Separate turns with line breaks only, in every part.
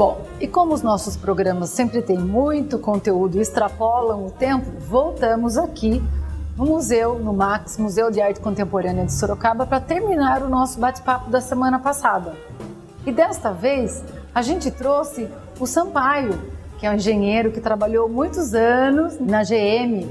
Bom, e como os nossos programas sempre têm muito conteúdo e extrapolam o tempo, voltamos aqui no museu, no MAX, Museu de Arte Contemporânea de Sorocaba, para terminar o nosso bate-papo da semana passada. E desta vez, a gente trouxe o Sampaio, que é um engenheiro que trabalhou muitos anos na GM.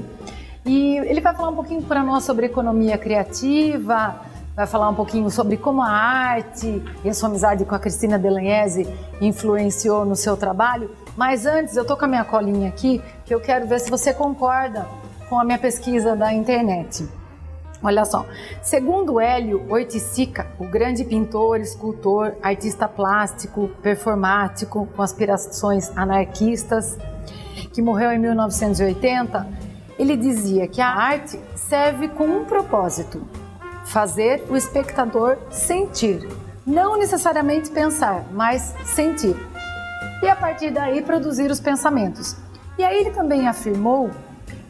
E ele vai falar um pouquinho para nós sobre economia criativa, vai falar um pouquinho sobre como a arte e a sua amizade com a Cristina Delagnese influenciou no seu trabalho. Mas antes, eu tô com a minha colinha aqui, que eu quero ver se você concorda com a minha pesquisa da internet. Olha só, segundo Hélio Oiticica, o grande pintor, escultor, artista plástico, performático, com aspirações anarquistas, que morreu em 1980, ele dizia que a arte serve com um propósito: fazer o espectador sentir, não necessariamente pensar, mas sentir. E a partir daí produzir os pensamentos. E aí ele também afirmou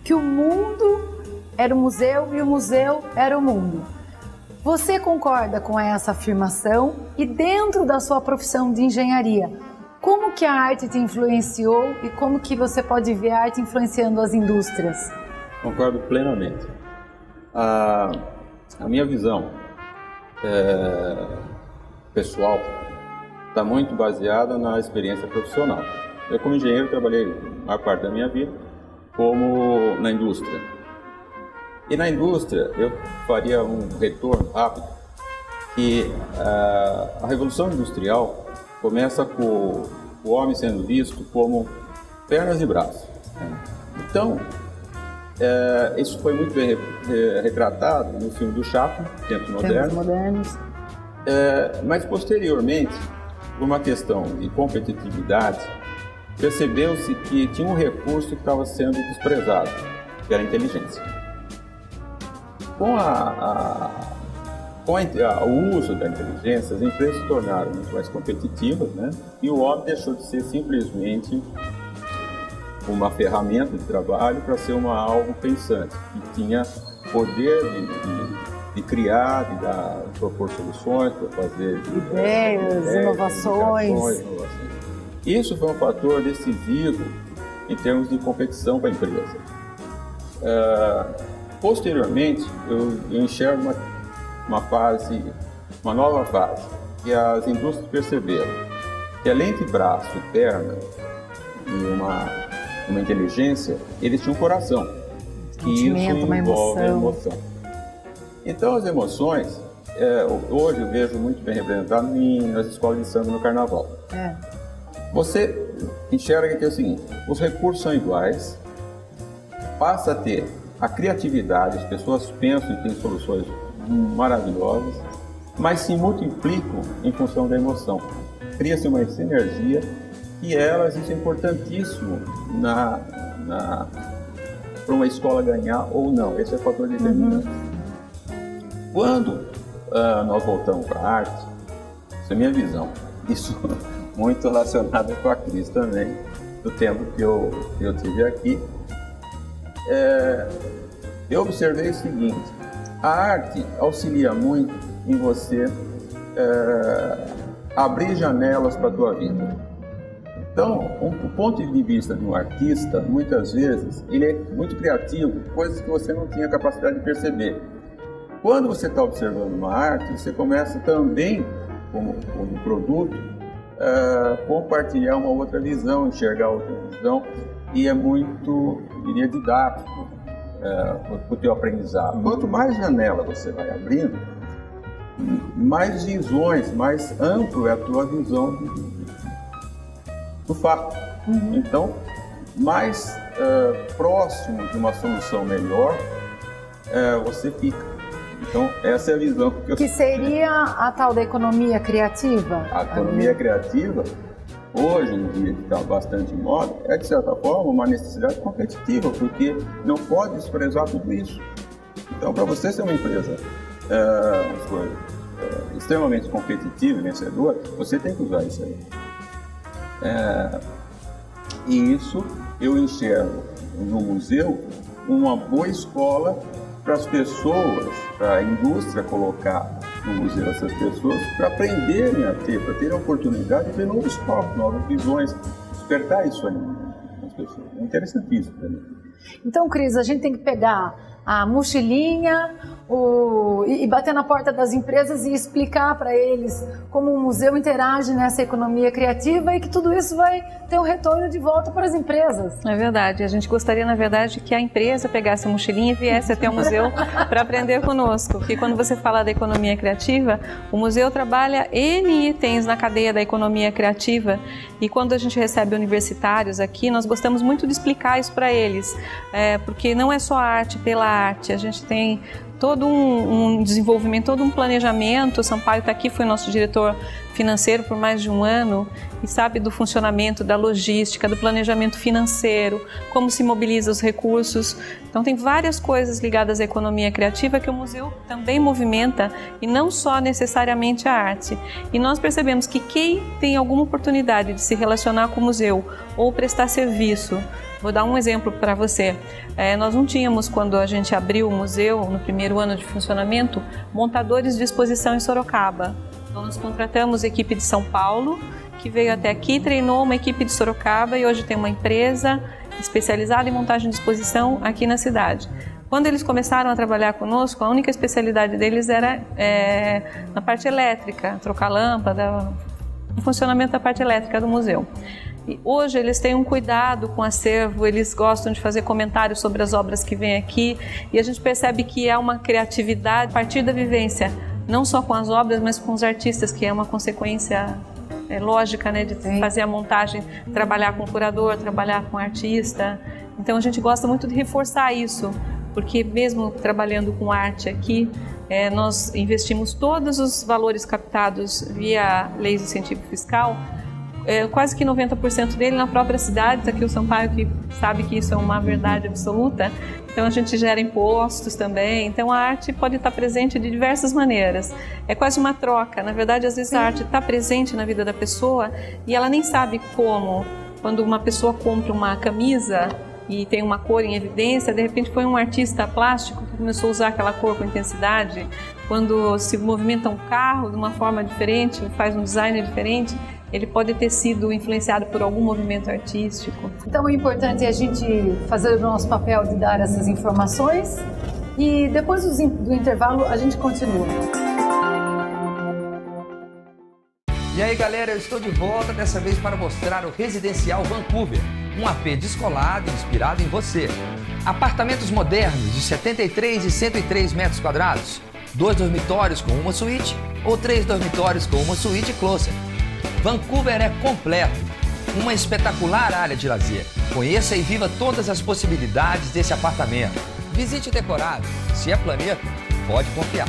que o mundo era o museu e o museu era o mundo. Você concorda com essa afirmação? E dentro da sua profissão de engenharia, como que a arte te influenciou e como que você pode ver a arte influenciando as indústrias?
Concordo plenamente. A minha visão pessoal está muito baseada na experiência profissional. Eu, como engenheiro, trabalhei a maior parte da minha vida como na indústria. E na indústria, eu faria um retorno rápido, que a Revolução Industrial começa com o homem sendo visto como pernas e braços. Então, isso foi muito bem retratado no filme do Chaplin, Tempos Modernos. Mas, posteriormente, por uma questão de competitividade, percebeu-se que tinha um recurso que estava sendo desprezado, que era a inteligência. Com o uso da inteligência, as empresas se tornaram muito mais competitivas, né? E o homem deixou de ser simplesmente uma ferramenta de trabalho para ser algo pensante, que tinha poder de criar, de propor soluções, para fazer
ideias, inovações.
Isso foi um fator decisivo em termos de competição para a empresa. Posteriormente, eu enxergo uma nova fase, que as indústrias perceberam que além de braço e perna e uma inteligência, eles tinham um coração. E isso envolve a emoção. Então, as emoções, hoje eu vejo muito bem representado nas escolas de samba no carnaval. Você enxerga que é o seguinte: os recursos são iguais, passa a ter a criatividade, as pessoas pensam e têm soluções maravilhosas, mas se multiplicam em função da emoção. Cria-se uma sinergia e isso é importantíssimo para uma escola ganhar ou não. Esse é o fator determinante. Quando nós voltamos para a arte, essa é a minha visão, isso muito relacionado com a Cris também, do tempo que eu tive aqui, eu observei o seguinte: a arte auxilia muito em você abrir janelas para a tua vida. Então, o ponto de vista de um artista, muitas vezes, ele é muito criativo, coisas que você não tinha capacidade de perceber. Quando você está observando uma arte, você começa também, como produto, compartilhar uma outra visão, enxergar outra visão, e é muito, diria, didático para o teu aprendizado. Quanto mais janela você vai abrindo, mais visões, mais amplo é a tua visão do fato. Então, mais próximo de uma solução melhor, você fica. Então, essa é a visão que eu...
Que seria a tal da economia criativa?
A economia criativa, hoje em dia, que está bastante em moda, é, de certa forma, uma necessidade competitiva, porque não pode desprezar tudo isso. Então, para você ser uma empresa extremamente competitiva e vencedora, você tem que usar isso aí. E isso eu enxergo no museu uma boa escola para as pessoas, para a indústria colocar no museu essas pessoas para aprenderem a ter, para terem a oportunidade de ver novos corpos, novas visões, despertar isso aí nas pessoas. É interessantíssimo também.
Então, Cris, a gente tem que pegar a mochilinha e bater na porta das empresas e explicar para eles como o museu interage nessa economia criativa e que tudo isso vai ter um retorno de volta para as empresas.
É verdade. A gente gostaria, na verdade, que a empresa pegasse a mochilinha e viesse até o museu para aprender conosco. Porque quando você fala da economia criativa, o museu trabalha N itens na cadeia da economia criativa. E quando a gente recebe universitários aqui, nós gostamos muito de explicar isso para eles. Porque não é só arte pela arte. A gente tem todo um desenvolvimento, todo um planejamento. O Sampaio está aqui, foi nosso diretor financeiro por mais de um ano e sabe do funcionamento, da logística, do planejamento financeiro, como se mobiliza os recursos. Então tem várias coisas ligadas à economia criativa que o museu também movimenta e não só necessariamente a arte. E nós percebemos que quem tem alguma oportunidade de se relacionar com o museu ou prestar serviço. Vou dar um exemplo para você. Nós não tínhamos, quando a gente abriu o museu, no primeiro ano de funcionamento, montadores de exposição em Sorocaba. Então nós contratamos a equipe de São Paulo, que veio até aqui, treinou uma equipe de Sorocaba e hoje tem uma empresa especializada em montagem de exposição aqui na cidade. Quando eles começaram a trabalhar conosco, a única especialidade deles era na parte elétrica, trocar lâmpada, o funcionamento da parte elétrica do museu. E hoje eles têm um cuidado com o acervo, eles gostam de fazer comentários sobre as obras que vêm aqui e a gente percebe que há uma criatividade a partir da vivência, não só com as obras, mas com os artistas, que é uma consequência lógica, né, de fazer a montagem, trabalhar com o curador, trabalhar com o artista. Então a gente gosta muito de reforçar isso, porque mesmo trabalhando com arte aqui, nós investimos todos os valores captados via lei de incentivo fiscal, quase que 90% dele na própria cidade. Está aqui o Sampaio, que sabe que isso é uma verdade absoluta. Então a gente gera impostos também. Então a arte pode estar presente de diversas maneiras. É quase uma troca. Na verdade, às vezes a arte está presente na vida da pessoa e ela nem sabe como. Quando uma pessoa compra uma camisa e tem uma cor em evidência, de repente foi um artista plástico que começou a usar aquela cor com intensidade. Quando se movimenta um carro de uma forma diferente, faz um design diferente, ele pode ter sido influenciado por algum movimento artístico.
Então é importante a gente fazer o nosso papel de dar essas informações e depois do intervalo a gente continua.
E aí galera, eu estou de volta, dessa vez para mostrar o Residencial Vancouver, um AP descolado e inspirado em você. Apartamentos modernos de 73 e 103 metros quadrados, 2 dormitórios com uma suíte ou 3 dormitórios com uma suíte closet. Vancouver é completo, uma espetacular área de lazer. Conheça e viva todas as possibilidades desse apartamento. Visite decorado, se é planeta, pode confiar.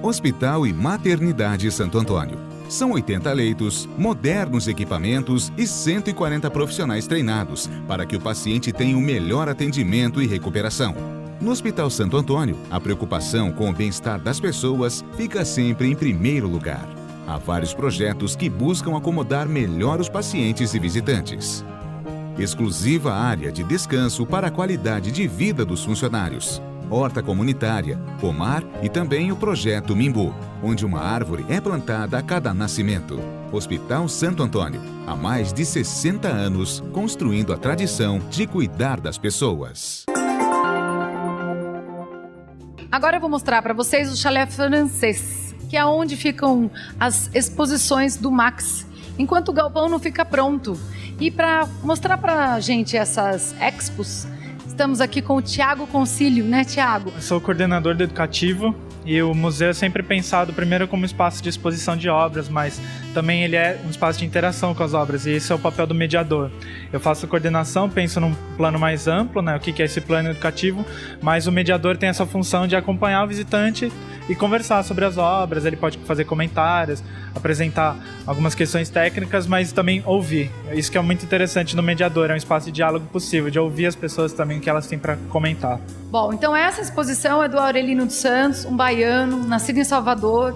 Hospital e Maternidade Santo Antônio. São 80 leitos, modernos equipamentos e 140 profissionais treinados para que o paciente tenha o melhor atendimento e recuperação. No Hospital Santo Antônio, a preocupação com o bem-estar das pessoas fica sempre em primeiro lugar. Há vários projetos que buscam acomodar melhor os pacientes e visitantes. Exclusiva área de descanso para a qualidade de vida dos funcionários. Horta comunitária, pomar e também o projeto Mimbu, onde uma árvore é plantada a cada nascimento. Hospital Santo Antônio, há mais de 60 anos, construindo a tradição de cuidar das pessoas.
Agora eu vou mostrar para vocês o Chalé Francês, que é onde ficam as exposições do Max, enquanto o galpão não fica pronto. E para mostrar para a gente essas expos, estamos aqui com o Thiago Concílio, né, Thiago?
Eu sou coordenador do Educativo e o museu é sempre pensado primeiro como espaço de exposição de obras, mas também ele é um espaço de interação com as obras e esse é o papel do mediador. Eu faço a coordenação, penso num plano mais amplo, né, o que é esse plano educativo, mas o mediador tem essa função de acompanhar o visitante e conversar sobre as obras. Ele pode fazer comentários, apresentar algumas questões técnicas, mas também ouvir. Isso que é muito interessante no mediador, é um espaço de diálogo possível, de ouvir as pessoas também, o que elas têm para comentar.
Bom, então essa exposição é do Aurelino dos Santos, um baiano, nascido em Salvador.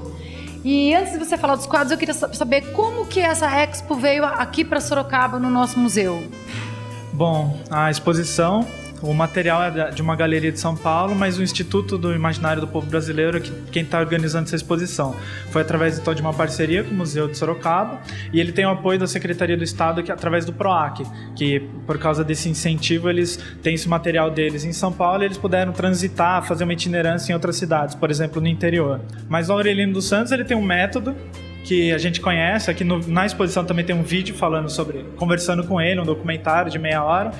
E antes de você falar dos quadros, eu queria saber como que essa expo veio aqui para Sorocaba, no nosso museu.
Bom, a exposição, O material é de uma galeria de São Paulo, mas o Instituto do Imaginário do Povo Brasileiro é quem está organizando essa exposição. Foi através então, de uma parceria com o Museu de Sorocaba, e ele tem o apoio da Secretaria do Estado através do PROAC, que por causa desse incentivo eles têm esse material deles em São Paulo e eles puderam transitar, fazer uma itinerância em outras cidades, por exemplo, no interior. Mas o Aurelino dos Santos ele tem um método que a gente conhece, aqui na exposição também tem um vídeo conversando com ele, um documentário de meia hora,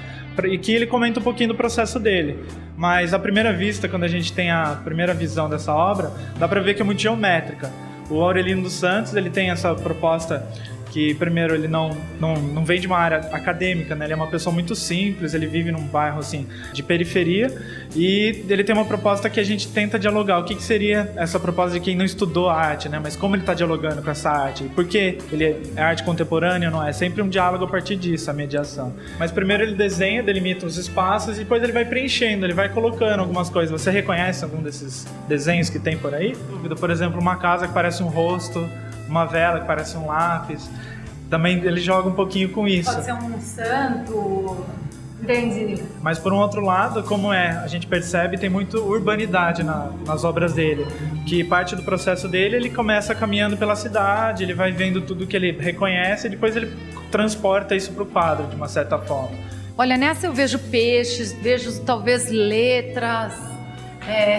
e que ele comenta um pouquinho do processo dele. Mas à primeira vista, quando a gente tem a primeira visão dessa obra, dá para ver que é muito geométrica. O Aurelino dos Santos ele tem essa proposta que, primeiro, ele não vem de uma área acadêmica, né? Ele é uma pessoa muito simples, ele vive num bairro assim, de periferia, e ele tem uma proposta que a gente tenta dialogar. O que seria essa proposta de quem não estudou arte, né? Mas como ele está dialogando com essa arte? E por que ele é arte contemporânea, não é? É sempre um diálogo a partir disso, a mediação. Mas primeiro ele desenha, delimita os espaços, e depois ele vai preenchendo, ele vai colocando algumas coisas. Você reconhece algum desses desenhos que tem por aí? Por exemplo, uma casa que parece um rosto, uma vela que parece um lápis. Também ele joga um pouquinho com isso.
Pode ser um santo, entende?
Mas por um outro lado, como a gente percebe, tem muito urbanidade nas obras dele. Que parte do processo dele, ele começa caminhando pela cidade, ele vai vendo tudo que ele reconhece e depois ele transporta isso para o quadro, de uma certa forma.
Olha, nessa eu vejo peixes, vejo talvez letras,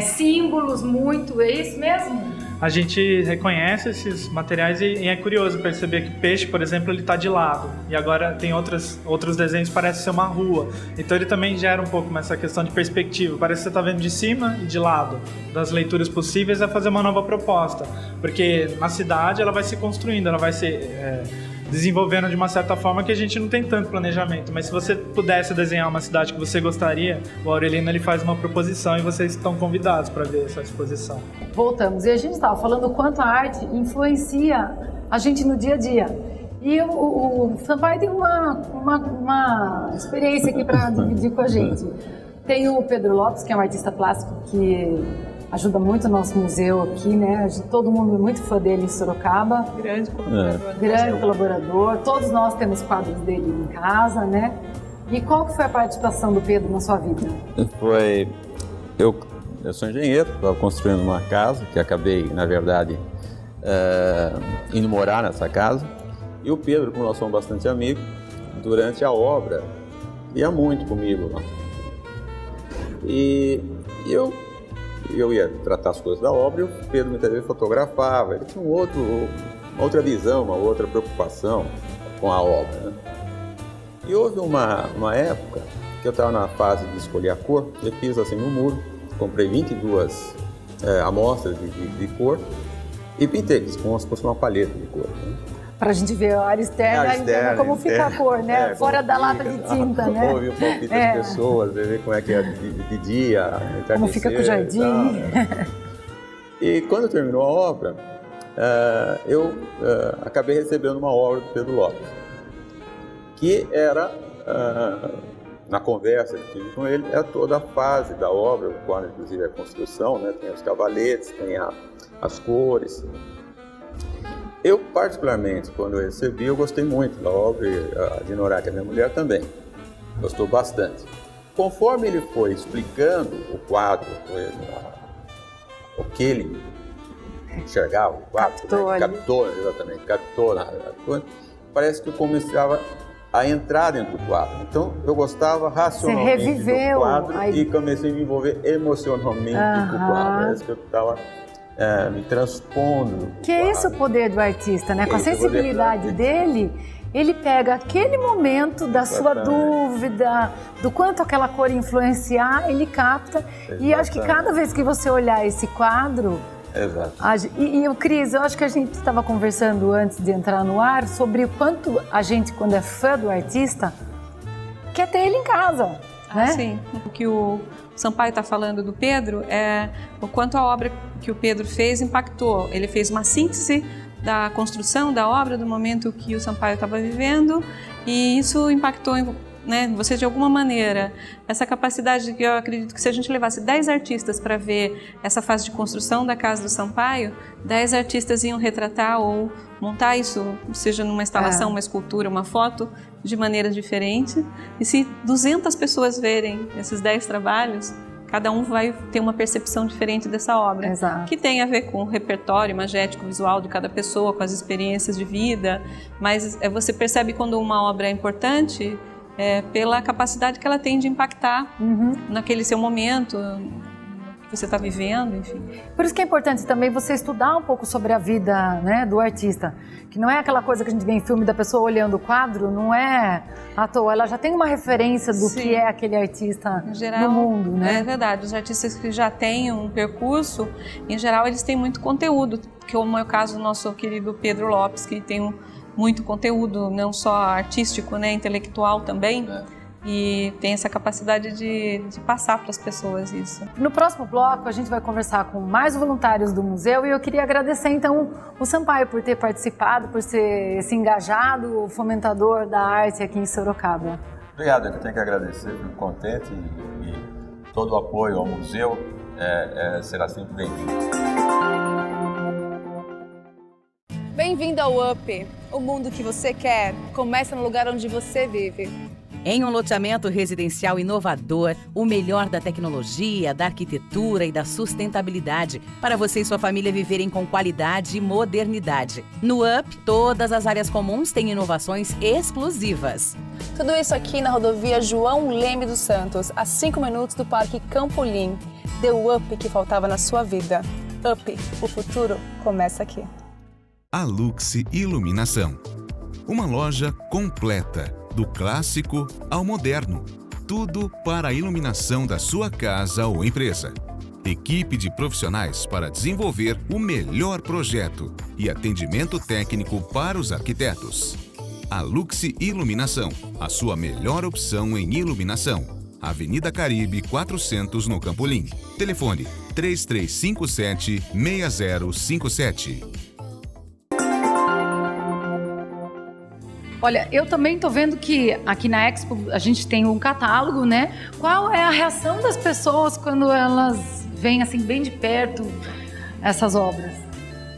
símbolos muito, é isso mesmo?
A gente reconhece esses materiais e é curioso perceber que o peixe, por exemplo, ele está de lado. E agora tem outros desenhos que parecem ser uma rua. Então ele também gera um pouco essa questão de perspectiva. Parece que você está vendo de cima e de lado. Das leituras possíveis é fazer uma nova proposta. Porque na cidade ela vai se construindo, ela vai se desenvolvendo de uma certa forma que a gente não tem tanto planejamento. Mas se você pudesse desenhar uma cidade que você gostaria, o Aurelino ele faz uma proposição e vocês estão convidados para ver essa exposição.
Voltamos. E a gente estava falando o quanto a arte influencia a gente no dia a dia. E o Sampaio tem uma experiência aqui para dividir com a gente. Tem o Pedro Lopes, que é um artista plástico que ajuda muito o nosso museu aqui, né? Todo mundo é muito fã dele em Sorocaba.
Grande colaborador.
Grande colaborador. Todos nós temos quadros dele em casa, né? E qual que foi a participação do Pedro na sua vida?
Eu sou engenheiro, estava construindo uma casa, que acabei, na verdade, indo morar nessa casa. E o Pedro, como nós somos bastante amigos, durante a obra, ia muito comigo lá. E eu ia tratar as coisas da obra e o Pedro muitas vezes fotografava. Ele tinha uma outra visão, uma outra preocupação com a obra, né? E houve uma época que eu estava na fase de escolher a cor. Eu fiz assim no muro, comprei 22 amostras de cor e pintei como se fosse uma paleta de cor, né?
Para a gente ver a área externa, como fica a cor, né? Fora da lata de tinta, né?
Ouvir o palpite das pessoas, ver como é que é de dia,
como fica com o jardim.
E quando terminou a obra, eu acabei recebendo uma obra do Pedro Lopes, que era, na conversa que tive com ele, é toda a fase da obra, quando inclusive a construção, né? Tem os cavaletes, tem as cores. Eu, particularmente, quando eu recebi, eu gostei muito da obra, a Dinorá, que é minha mulher, também gostou bastante. Conforme ele foi explicando o quadro, o que ele enxergava, o quadro, captou, parece que eu começava a entrar dentro do quadro. Então, eu gostava racionalmente do quadro e comecei a me envolver emocionalmente com o quadro. Parece que eu estava me transpondo.
Que é esse o poder do artista, né? Com a sensibilidade dele, ele pega aquele momento da sua dúvida, do quanto aquela cor influenciar, ele capta. Exatamente. E acho que cada vez que você olhar esse quadro...
Exato.
E o Cris, eu acho que a gente estava conversando antes de entrar no ar sobre o quanto a gente, quando é fã do artista, quer ter ele em casa, né?
Sim, o que o Sampaio está falando do Pedro é o quanto a obra que o Pedro fez impactou. Ele fez uma síntese da construção da obra, do momento que o Sampaio estava vivendo, e isso impactou né, você de alguma maneira, essa capacidade que eu acredito que se a gente levasse 10 artistas para ver essa fase de construção da casa do Sampaio, 10 artistas iam retratar ou montar isso, seja numa instalação, uma escultura, uma foto, de maneira diferente. E se 200 pessoas verem esses 10 trabalhos, cada um vai ter uma percepção diferente dessa obra.
Exato.
Que tem a ver com o repertório imagético, visual de cada pessoa, com as experiências de vida, mas você percebe quando uma obra é importante pela capacidade que ela tem de impactar naquele seu momento, que você está vivendo, enfim.
Por isso que é importante também você estudar um pouco sobre a vida, né, do artista, que não é aquela coisa que a gente vê em filme da pessoa olhando o quadro, não é à toa, ela já tem uma referência do que é aquele artista
em geral,
no mundo, né?
É verdade, os artistas que já têm um percurso, em geral eles têm muito conteúdo, como é o caso do nosso querido Pedro Lopes, que tem muito conteúdo, não só artístico, né, intelectual também. E tem essa capacidade de passar para as pessoas isso.
No próximo bloco, a gente vai conversar com mais voluntários do museu e eu queria agradecer, então, o Sampaio por ter participado, por ser esse engajado fomentador da arte aqui em Sorocaba.
Obrigado, eu tenho que agradecer, fico contente e todo o apoio ao museu será sempre bem-vindo.
Bem-vindo ao UP. O mundo que você quer começa no lugar onde você vive.
Em um loteamento residencial inovador, o melhor da tecnologia, da arquitetura e da sustentabilidade para você e sua família viverem com qualidade e modernidade. No UP, todas as áreas comuns têm inovações exclusivas.
Tudo isso aqui na rodovia João Leme dos Santos, a 5 minutos do Parque Campolim. Deu o up que faltava na sua vida. UP, o futuro começa aqui.
A Luxe Iluminação. Uma loja completa. Do clássico ao moderno. Tudo para a iluminação da sua casa ou empresa. Equipe de profissionais para desenvolver o melhor projeto e atendimento técnico para os arquitetos. A Luxe Iluminação, a sua melhor opção em iluminação. Avenida Caribe 400 no Campolim. Telefone 3357-6057.
Olha, eu também tô vendo que aqui na Expo a gente tem um catálogo, né? Qual é a reação das pessoas quando elas veem assim bem de perto essas obras?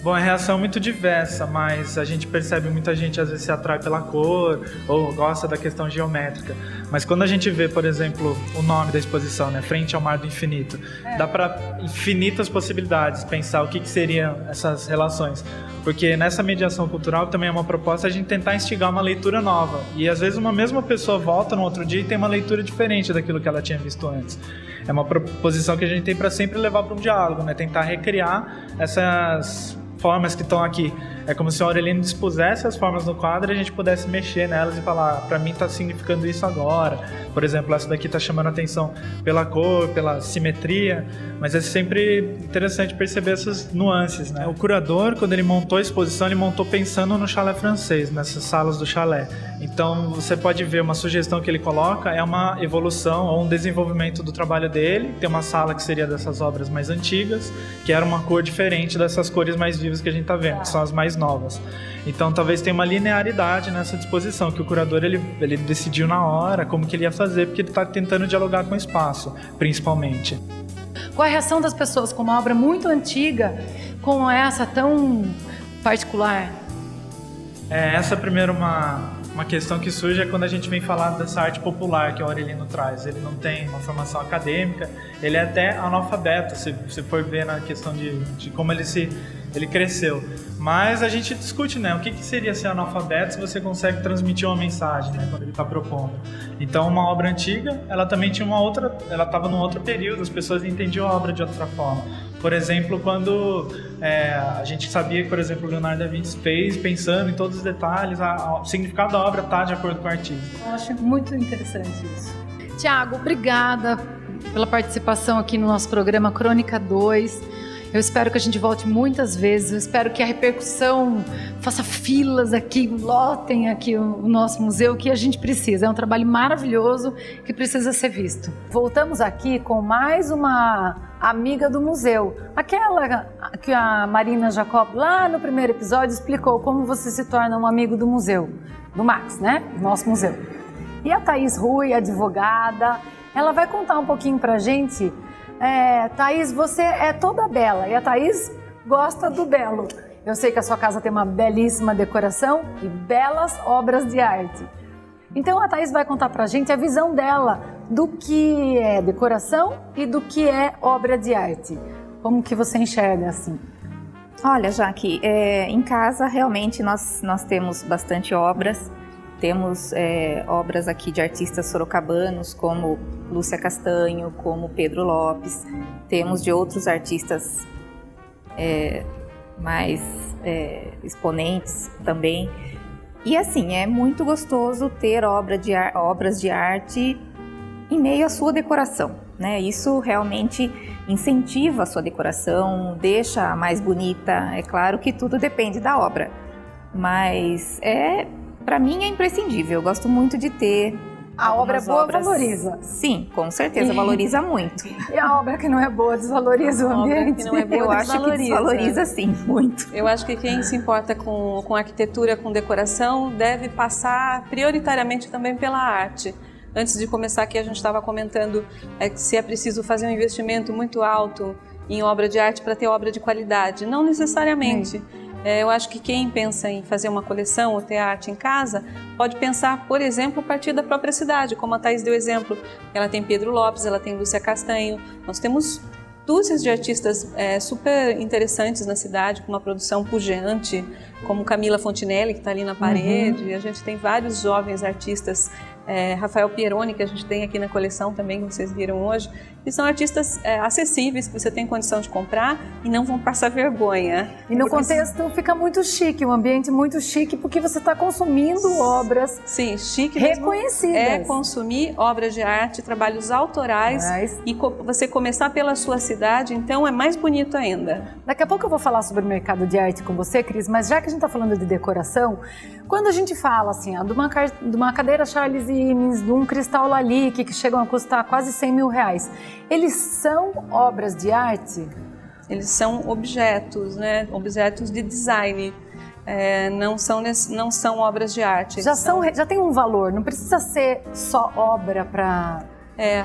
Bom, a reação é muito diversa, mas a gente percebe muita gente às vezes se atrai pela cor ou gosta da questão geométrica. Mas quando a gente vê, por exemplo, o nome da exposição, né, Frente ao Mar do Infinito, dá para infinitas possibilidades pensar o que seriam essas relações. Porque nessa mediação cultural também é uma proposta a gente tentar instigar uma leitura nova. E às vezes uma mesma pessoa volta no outro dia e tem uma leitura diferente daquilo que ela tinha visto antes. É uma proposição que a gente tem para sempre levar para um diálogo, né? Tentar recriar essas formas que estão aqui. É como se o Aurelino dispusesse as formas no quadro e a gente pudesse mexer nelas e falar, para mim está significando isso agora. Por exemplo, essa daqui está chamando a atenção pela cor, pela simetria, mas é sempre interessante perceber essas nuances, né? O curador, quando ele montou a exposição, ele montou pensando no chalé francês, nessas salas do chalé. Então, você pode ver uma sugestão que ele coloca, é uma evolução ou um desenvolvimento do trabalho dele. Tem uma sala que seria dessas obras mais antigas, que era uma cor diferente dessas cores mais vivas que a gente está vendo, que são as mais novas. Então talvez tenha uma linearidade nessa disposição, que o curador ele decidiu na hora como que ele ia fazer, porque ele está tentando dialogar com o espaço, principalmente.
Qual a reação das pessoas com uma obra muito antiga, com essa tão particular?
Essa primeiro uma questão que surge é quando a gente vem falar dessa arte popular que o Aurelino traz. Ele não tem uma formação acadêmica, ele é até analfabeto, se você for ver na questão de como ele cresceu. Mas a gente discute, né, o que seria ser analfabeto se você consegue transmitir uma mensagem, né, quando ele está propondo. Então, uma obra antiga, ela também tinha ela estava num outro período, as pessoas entendiam a obra de outra forma. Por exemplo, quando a gente sabia que, por exemplo, o Leonardo da Vinci fez, pensando em todos os detalhes, o significado da obra está de acordo com o artista.
Eu acho muito interessante isso. Tiago, obrigada pela participação aqui no nosso programa Crônica 2. Eu espero que a gente volte muitas vezes, eu espero que a repercussão faça filas aqui, lotem aqui o nosso museu, que a gente precisa. É um trabalho maravilhoso que precisa ser visto. Voltamos aqui com mais uma amiga do museu, aquela que a Marina Jacob, lá no primeiro episódio, explicou como você se torna um amigo do museu, do Max, né? Do nosso museu. E a Thaís Rui, advogada, ela vai contar um pouquinho pra gente. Thaís, você é toda bela e a Thaís gosta do belo. Eu sei que a sua casa tem uma belíssima decoração e belas obras de arte. Então a Thaís vai contar pra gente a visão dela do que é decoração e do que é obra de arte. Como que você enxerga assim?
Olha, Jaque, em casa realmente nós temos bastante obras. Temos obras aqui de artistas sorocabanos como Lúcia Castanho, como Pedro Lopes. Temos de outros artistas mais exponentes também. E assim, é muito gostoso ter obras de arte em meio à sua decoração, né? Isso realmente incentiva a sua decoração, deixa mais bonita. É claro que tudo depende da obra, mas para mim é imprescindível. Eu gosto muito de ter
a obra boa
obras.
Valoriza.
Sim, com certeza, valoriza muito.
E a obra que não é boa desvaloriza o ambiente?
Que não é boa,
eu acho que desvaloriza sim, muito.
Eu acho que quem se importa com arquitetura, com decoração, deve passar prioritariamente também pela arte. Antes de começar aqui, a gente estava comentando se é preciso fazer um investimento muito alto em obra de arte para ter obra de qualidade. Não necessariamente. Eu acho que quem pensa em fazer uma coleção ou ter arte em casa pode pensar, por exemplo, a partir da própria cidade, como a Thaís deu exemplo. Ela tem Pedro Lopes, ela tem Lúcia Castanho. Nós temos dúzias de artistas super interessantes na cidade, com uma produção pujante, como Camila Fontinelli, que está ali na parede. A gente tem vários jovens artistas, Rafael Pieroni, que a gente tem aqui na coleção também, como vocês viram hoje. E são artistas acessíveis, que você tem condição de comprar e não vão passar vergonha.
E no contexto fica muito chique, um ambiente muito chique, porque você está consumindo obras
chique
reconhecidas.
É consumir obras de arte, trabalhos autorais e você começar pela sua cidade, então é mais bonito ainda.
Daqui a pouco eu vou falar sobre o mercado de arte com você, Cris, mas já que a gente está falando de decoração, quando a gente fala assim, de uma cadeira Charles Imes, de um cristal Lalique, que chegam a custar quase 100 mil reais, eles são obras de arte?
Eles são objetos, né? Objetos de design. Não são obras de arte.
Já tem um valor, não precisa ser só obra para...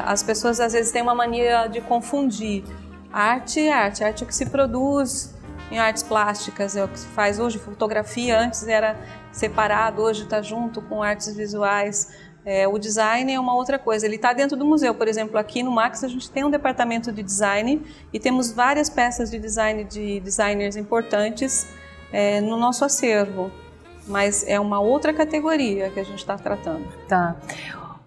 As pessoas às vezes têm uma mania de confundir. Arte é arte. Arte é o que se produz em artes plásticas, é o que se faz hoje. Fotografia antes era separado, hoje está junto com artes visuais. O design é uma outra coisa, ele está dentro do museu. Por exemplo, aqui no Max a gente tem um departamento de design e temos várias peças de design de designers importantes no nosso acervo, mas é uma outra categoria que a gente está tratando.
Tá.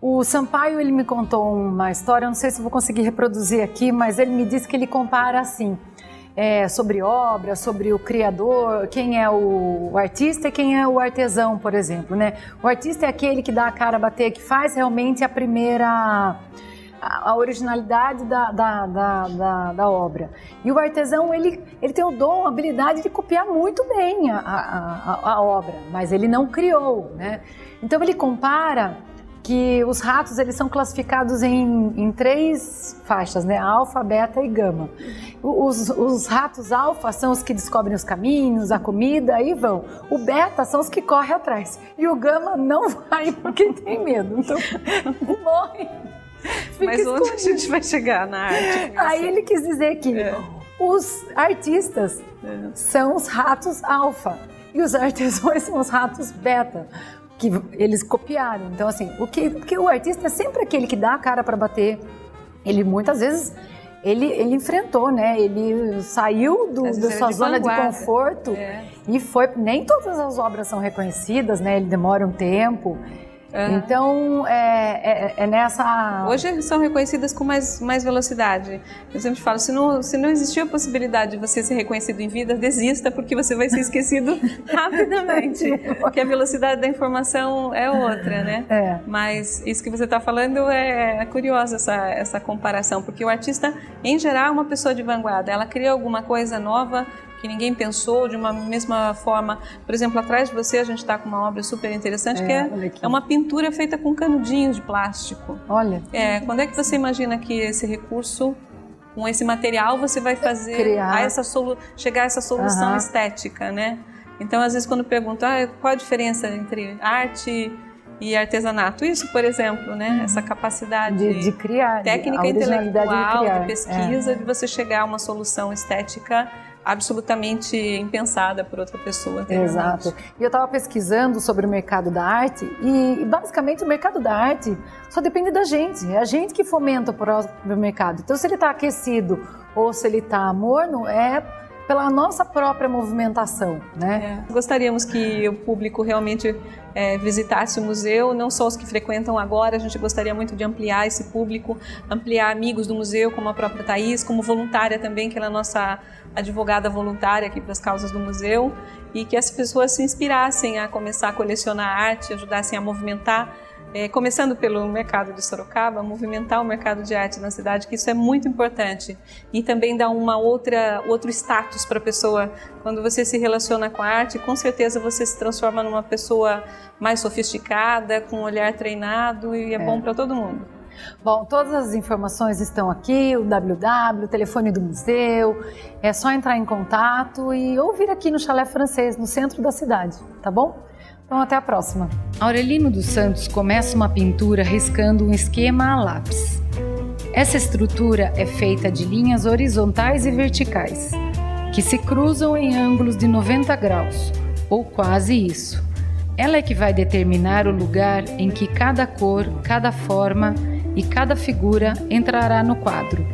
O Sampaio, ele me contou uma história, eu não sei se vou conseguir reproduzir aqui, mas ele me disse que ele compara assim, sobre obra, sobre o criador, quem é o artista e quem é o artesão, por exemplo, né? O artista é aquele que dá a cara a bater, que faz realmente a primeira... a originalidade da obra. E o artesão, ele tem o dom, a habilidade de copiar muito bem a obra, mas ele não criou, né? Então ele compara que os ratos, eles são classificados em 3 faixas, né? Alfa, beta e gama. Os ratos alfa são os que descobrem os caminhos, a comida, aí vão. O beta são os que correm atrás. E o gama não vai porque tem medo, então morre.
Mas onde a gente vai chegar na arte?
Aí ele quis dizer que os artistas são os ratos alfa e os artesãos são os ratos beta, que eles copiaram. Então, assim, porque o artista é sempre aquele que dá a cara para bater. Ele muitas vezes ele enfrentou, né? Ele saiu da sua zona de conforto e foi. Nem todas as obras são reconhecidas, né? Ele demora um tempo. Então, nessa...
Hoje são reconhecidas com mais velocidade. Eu sempre falo, se não existir a possibilidade de você ser reconhecido em vida, desista, porque você vai ser esquecido rapidamente. Porque a velocidade da informação é outra, né? Mas isso que você está falando é curiosa, essa comparação, porque o artista, em geral, é uma pessoa de vanguarda. Ela cria alguma coisa nova que ninguém pensou, de uma mesma forma. Por exemplo, atrás de você a gente está com uma obra super interessante, que é uma pintura feita com canudinhos de plástico.
Olha.
Quando é que você imagina que esse recurso, com esse material, você vai fazer chegar a essa solução estética, né? Então, às vezes, quando perguntam qual a diferença entre arte e artesanato. Isso, por exemplo, né? Essa capacidade
de criar,
técnica intelectual, de pesquisa, de você chegar a uma solução estética absolutamente impensada por outra pessoa.
Exato. E eu estava pesquisando sobre o mercado da arte e basicamente o mercado da arte só depende da gente. É a gente que fomenta o próprio mercado. Então, se ele está aquecido ou se ele está morno, é pela nossa própria movimentação, né?
Gostaríamos que o público realmente visitasse o museu, não só os que frequentam agora, a gente gostaria muito de ampliar esse público, ampliar amigos do museu, como a própria Thaís, como voluntária também, que ela é a nossa advogada voluntária aqui para as causas do museu, e que as pessoas se inspirassem a começar a colecionar arte, ajudassem a movimentar, começando pelo mercado de Sorocaba, movimentar o mercado de arte na cidade, que isso é muito importante. E também dá outro status para a pessoa. Quando você se relaciona com a arte, com certeza você se transforma numa pessoa mais sofisticada, com um olhar treinado, e é bom para todo mundo.
Bom, todas as informações estão aqui, o www, o telefone do museu, é só entrar em contato e ou vir aqui no Chalé Francês, no centro da cidade, tá bom? Então até a próxima. Aurelino dos Santos começa uma pintura riscando um esquema a lápis. Essa estrutura é feita de linhas horizontais e verticais, que se cruzam em ângulos de 90 graus, ou quase isso. Ela é que vai determinar o lugar em que cada cor, cada forma e cada figura entrará no quadro.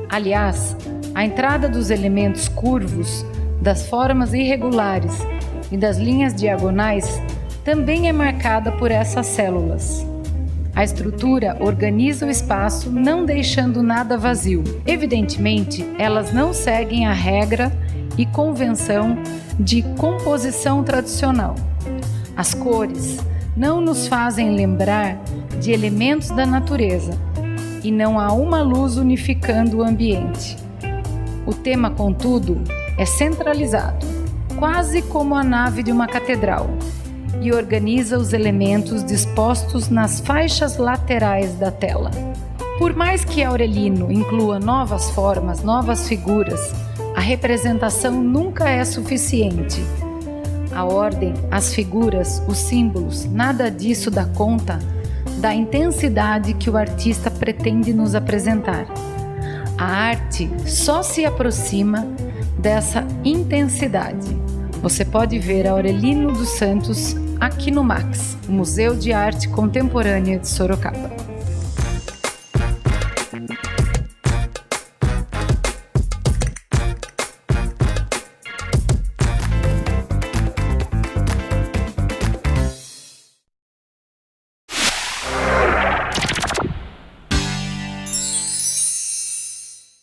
Aliás, a entrada dos elementos curvos, das formas irregulares e das linhas diagonais também é marcada por essas células. A estrutura organiza o espaço, não deixando nada vazio. Evidentemente, elas não seguem a regra e convenção de composição tradicional. As cores não nos fazem lembrar de elementos da natureza e não há uma luz unificando o ambiente. O tema, contudo, é centralizado, quase como a nave de uma catedral, e organiza os elementos dispostos nas faixas laterais da tela. Por mais que Aurelino inclua novas formas, novas figuras, a representação nunca é suficiente. A ordem, as figuras, os símbolos, nada disso dá conta da intensidade que o artista pretende nos apresentar. A arte só se aproxima dessa intensidade. Você pode ver Aurelino dos Santos aqui no MAX, o Museu de Arte Contemporânea de Sorocaba.